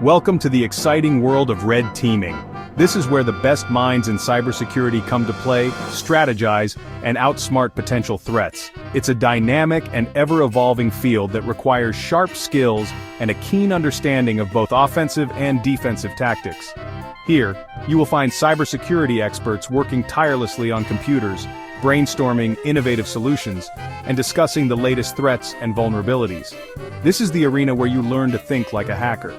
Welcome to the exciting world of red teaming. This is where the best minds in cybersecurity come to play, strategize, and outsmart potential threats. It's a dynamic and ever-evolving field that requires sharp skills and a keen understanding of both offensive and defensive tactics. Here, you will find cybersecurity experts working tirelessly on computers, brainstorming innovative solutions, and discussing the latest threats and vulnerabilities. This is the arena where you learn to think like a hacker.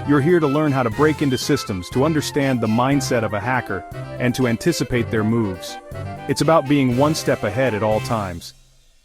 You're here to learn how to break into systems, to understand the mindset of a hacker, and to anticipate their moves. It's about being one step ahead at all times.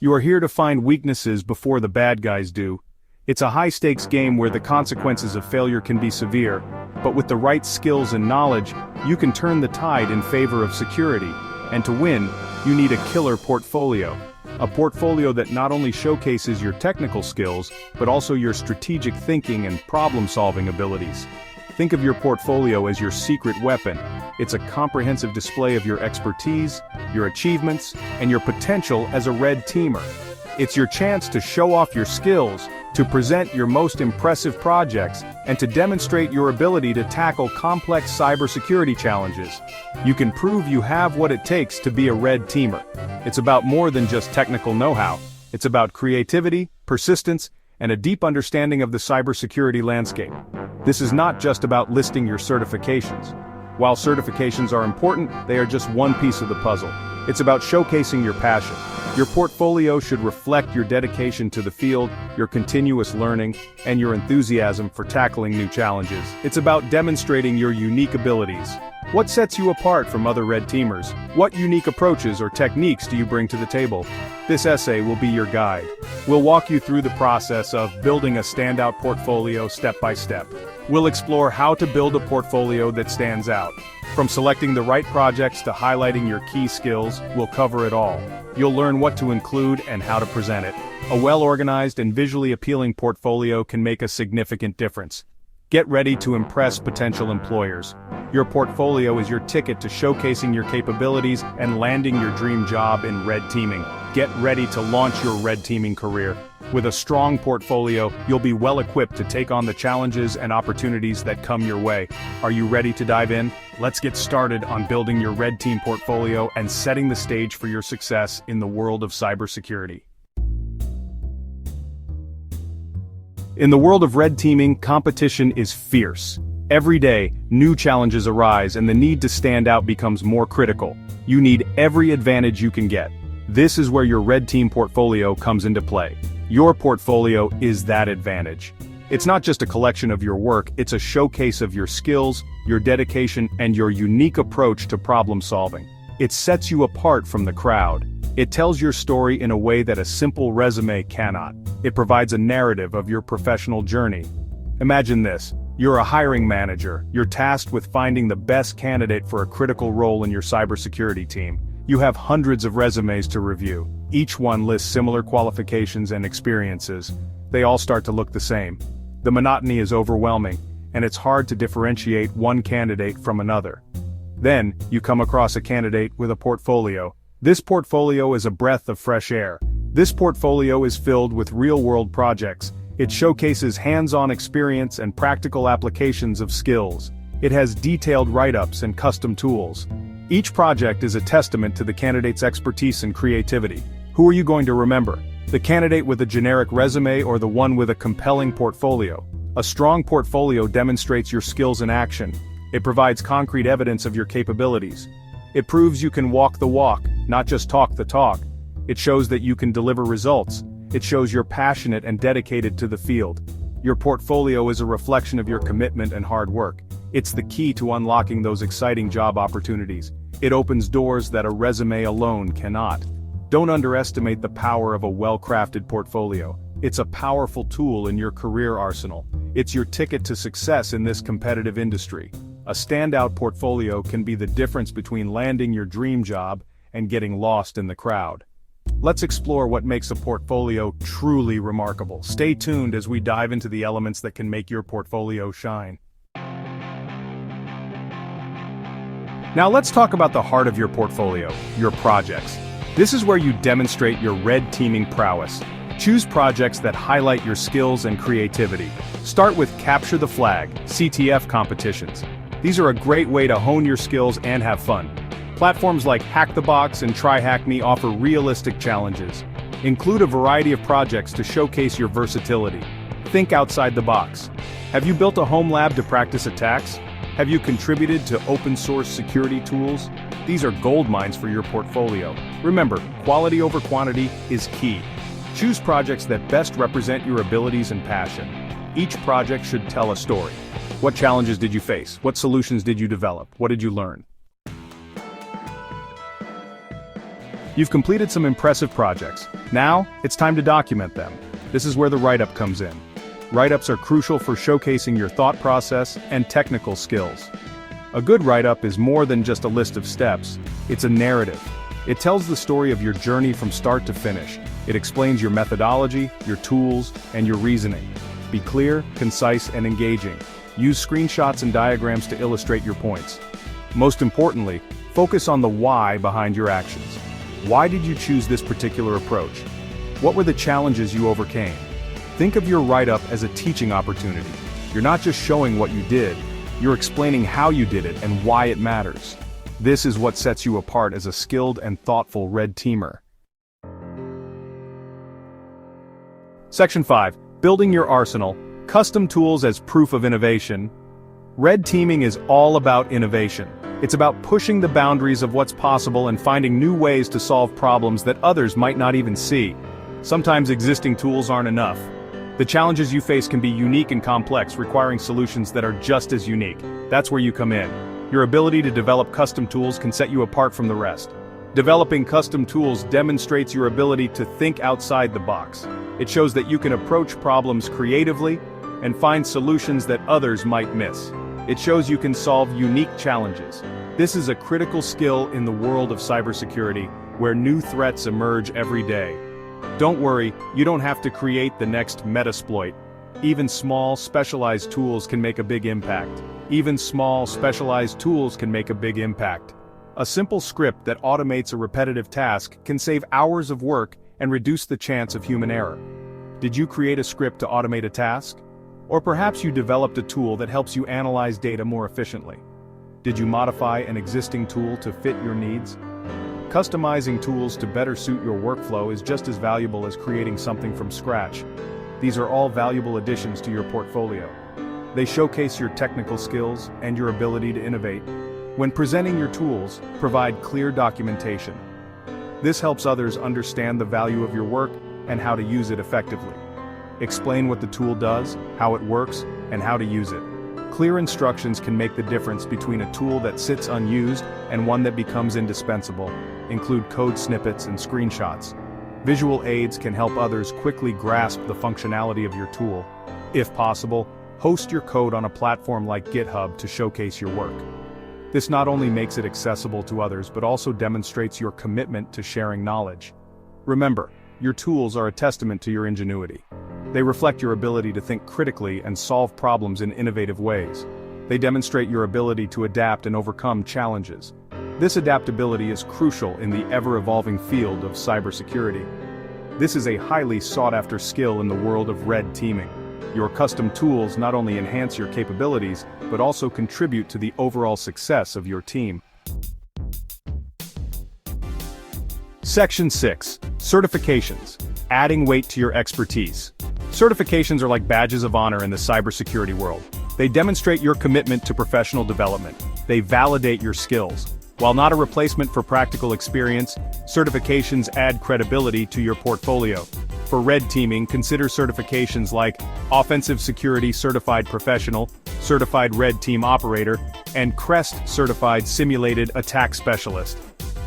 You are here to find weaknesses before the bad guys do. It's a high-stakes game where the consequences of failure can be severe, but with the right skills and knowledge, you can turn the tide in favor of security. And to win, you need a killer portfolio. A portfolio that not only showcases your technical skills, but also your strategic thinking and problem-solving abilities. Think of your portfolio as your secret weapon. It's a comprehensive display of your expertise, your achievements, and your potential as a red teamer. It's your chance to show off your skills, to present your most impressive projects, and to demonstrate your ability to tackle complex cybersecurity challenges. You can prove you have what it takes to be a red teamer. It's about more than just technical know-how. It's about creativity, persistence, and a deep understanding of the cybersecurity landscape. This is not just about listing your certifications. While certifications are important, they are just one piece of the puzzle. It's about showcasing your passion. Your portfolio should reflect your dedication to the field, your continuous learning, and your enthusiasm for tackling new challenges. It's about demonstrating your unique abilities. What sets you apart from other red teamers? What unique approaches or techniques do you bring to the table? This essay will be your guide. We'll walk you through the process of building a standout portfolio step by step. We'll explore how to build a portfolio that stands out. From selecting the right projects to highlighting your key skills, we'll cover it all. You'll learn what to include and how to present it. A well-organized and visually appealing portfolio can make a significant difference. Get ready to impress potential employers. Your portfolio is your ticket to showcasing your capabilities and landing your dream job in red teaming. Get ready to launch your red teaming career. With a strong portfolio, you'll be well equipped to take on the challenges and opportunities that come your way. Are you ready to dive in? Let's get started on building your red team portfolio and setting the stage for your success in the world of cybersecurity. In the world of red teaming, competition is fierce. Every day, new challenges arise and the need to stand out becomes more critical. You need every advantage you can get. This is where your red team portfolio comes into play. Your portfolio is that advantage. It's not just a collection of your work, it's a showcase of your skills, your dedication, and your unique approach to problem solving. It sets you apart from the crowd. It tells your story in a way that a simple resume cannot. It provides a narrative of your professional journey. Imagine this. You're a hiring manager. You're tasked with finding the best candidate for a critical role in your cybersecurity team. You have hundreds of resumes to review. Each one lists similar qualifications and experiences. They all start to look the same. The monotony is overwhelming, and it's hard to differentiate one candidate from another. Then, you come across a candidate with a portfolio. This portfolio is a breath of fresh air. This portfolio is filled with real-world projects. It showcases hands-on experience and practical applications of skills. It has detailed write-ups and custom tools. Each project is a testament to the candidate's expertise and creativity. Who are you going to remember? The candidate with a generic resume or the one with a compelling portfolio? A strong portfolio demonstrates your skills in action. It provides concrete evidence of your capabilities. It proves you can walk the walk, not just talk the talk. It shows that you can deliver results. It shows you're passionate and dedicated to the field. Your portfolio is a reflection of your commitment and hard work. It's the key to unlocking those exciting job opportunities. It opens doors that a resume alone cannot. Don't underestimate the power of a well-crafted portfolio. It's a powerful tool in your career arsenal. It's your ticket to success in this competitive industry. A standout portfolio can be the difference between landing your dream job and getting lost in the crowd. Let's explore what makes a portfolio truly remarkable. Stay tuned as we dive into the elements that can make your portfolio shine. Now let's talk about the heart of your portfolio, your projects. This is where you demonstrate your red teaming prowess. Choose projects that highlight your skills and creativity. Start with Capture the Flag, CTF competitions. These are a great way to hone your skills and have fun. Platforms like Hack the Box and Try Hack Me offer realistic challenges. Include a variety of projects to showcase your versatility. Think outside the box. Have you built a home lab to practice attacks? Have you contributed to open-source security tools? These are gold mines for your portfolio. Remember, quality over quantity is key. Choose projects that best represent your abilities and passion. Each project should tell a story. What challenges did you face? What solutions did you develop? What did you learn? You've completed some impressive projects. Now, it's time to document them. This is where the write-up comes in. Write-ups are crucial for showcasing your thought process and technical skills. A good write-up is more than just a list of steps, it's a narrative. It tells the story of your journey from start to finish. It explains your methodology, your tools, and your reasoning. Be clear, concise, and engaging. Use screenshots and diagrams to illustrate your points. Most importantly, focus on the why behind your actions. Why did you choose this particular approach? What were the challenges you overcame? Think of your write-up as a teaching opportunity. You're not just showing what you did, you're explaining how you did it and why it matters. This is what sets you apart as a skilled and thoughtful red teamer. Section 5. Building your arsenal. Custom tools as proof of innovation. Red teaming is all about innovation. It's about pushing the boundaries of what's possible and finding new ways to solve problems that others might not even see. Sometimes existing tools aren't enough. The challenges you face can be unique and complex, requiring solutions that are just as unique. That's where you come in. Your ability to develop custom tools can set you apart from the rest. Developing custom tools demonstrates your ability to think outside the box. It shows that you can approach problems creatively and find solutions that others might miss. It shows you can solve unique challenges. This is a critical skill in the world of cybersecurity, where new threats emerge every day. Don't worry, you don't have to create the next Metasploit. Even small, specialized tools can make a big impact. A simple script that automates a repetitive task can save hours of work and reduce the chance of human error. Did you create a script to automate a task? Or perhaps you developed a tool that helps you analyze data more efficiently. Did you modify an existing tool to fit your needs? Customizing tools to better suit your workflow is just as valuable as creating something from scratch. These are all valuable additions to your portfolio. They showcase your technical skills and your ability to innovate. When presenting your tools, provide clear documentation. This helps others understand the value of your work and how to use it effectively. Explain what the tool does, how it works, and how to use it. Clear instructions can make the difference between a tool that sits unused and one that becomes indispensable. Include code snippets and screenshots. Visual aids can help others quickly grasp the functionality of your tool. If possible, host your code on a platform like GitHub to showcase your work. This not only makes it accessible to others but also demonstrates your commitment to sharing knowledge. Remember, your tools are a testament to your ingenuity. They reflect your ability to think critically and solve problems in innovative ways. They demonstrate your ability to adapt and overcome challenges. This adaptability is crucial in the ever-evolving field of cybersecurity. This is a highly sought-after skill in the world of red teaming. Your custom tools not only enhance your capabilities, but also contribute to the overall success of your team. Section 6. Certifications. Adding weight to your expertise. Certifications are like badges of honor in the cybersecurity world. They demonstrate your commitment to professional development. They validate your skills. While not a replacement for practical experience, certifications add credibility to your portfolio. For red teaming, consider certifications like Offensive Security Certified Professional, Certified Red Team Operator, and CREST Certified Simulated Attack Specialist.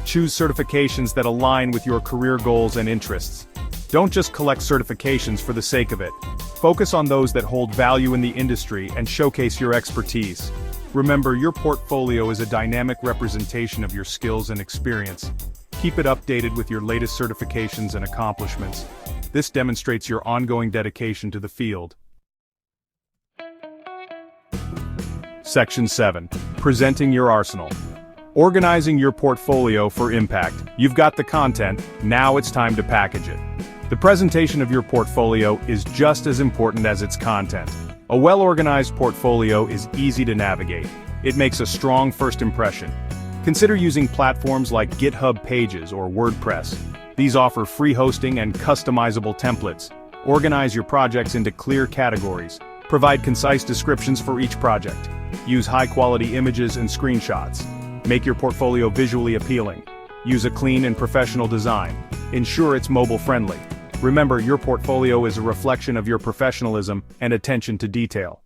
Choose certifications that align with your career goals and interests. Don't just collect certifications for the sake of it. Focus on those that hold value in the industry and showcase your expertise. Remember, your portfolio is a dynamic representation of your skills and experience. Keep it updated with your latest certifications and accomplishments. This demonstrates your ongoing dedication to the field. Section 7. Presenting your arsenal. Organizing your portfolio for impact. You've got the content, now it's time to package it. The presentation of your portfolio is just as important as its content. A well-organized portfolio is easy to navigate. It makes a strong first impression. Consider using platforms like GitHub Pages or WordPress. These offer free hosting and customizable templates. Organize your projects into clear categories. Provide concise descriptions for each project. Use high-quality images and screenshots. Make your portfolio visually appealing. Use a clean and professional design. Ensure it's mobile-friendly. Remember, your portfolio is a reflection of your professionalism and attention to detail.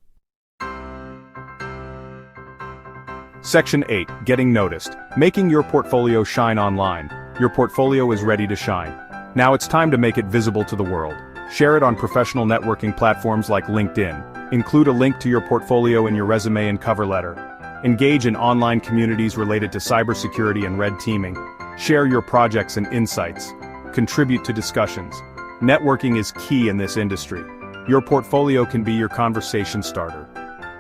Section 8. Getting noticed. Making your portfolio shine online. Your portfolio is ready to shine. Now it's time to make it visible to the world. Share it on professional networking platforms like LinkedIn. Include a link to your portfolio in your resume and cover letter. Engage in online communities related to cybersecurity and red teaming. Share your projects and insights. Contribute to discussions. Networking is key in this industry. Your portfolio can be your conversation starter.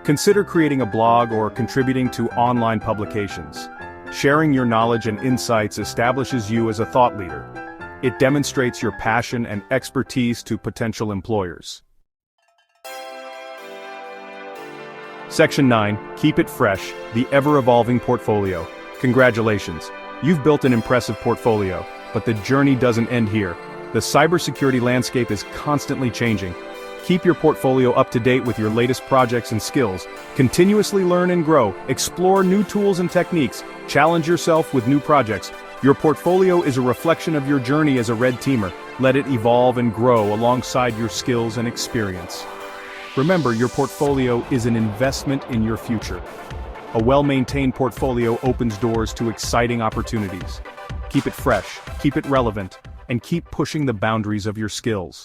Consider creating a blog or contributing to online publications. Sharing your knowledge and insights establishes you as a thought leader. It demonstrates your passion and expertise to potential employers. Section 9. Keep it fresh, the ever-evolving portfolio. Congratulations, you've built an impressive portfolio, but the journey doesn't end here. The cybersecurity landscape is constantly changing. Keep your portfolio up to date with your latest projects and skills. Continuously learn and grow, explore new tools and techniques, challenge yourself with new projects. Your portfolio is a reflection of your journey as a red teamer. Let it evolve and grow alongside your skills and experience. Remember, your portfolio is an investment in your future. A well-maintained portfolio opens doors to exciting opportunities. Keep it fresh, keep it relevant, and keep pushing the boundaries of your skills.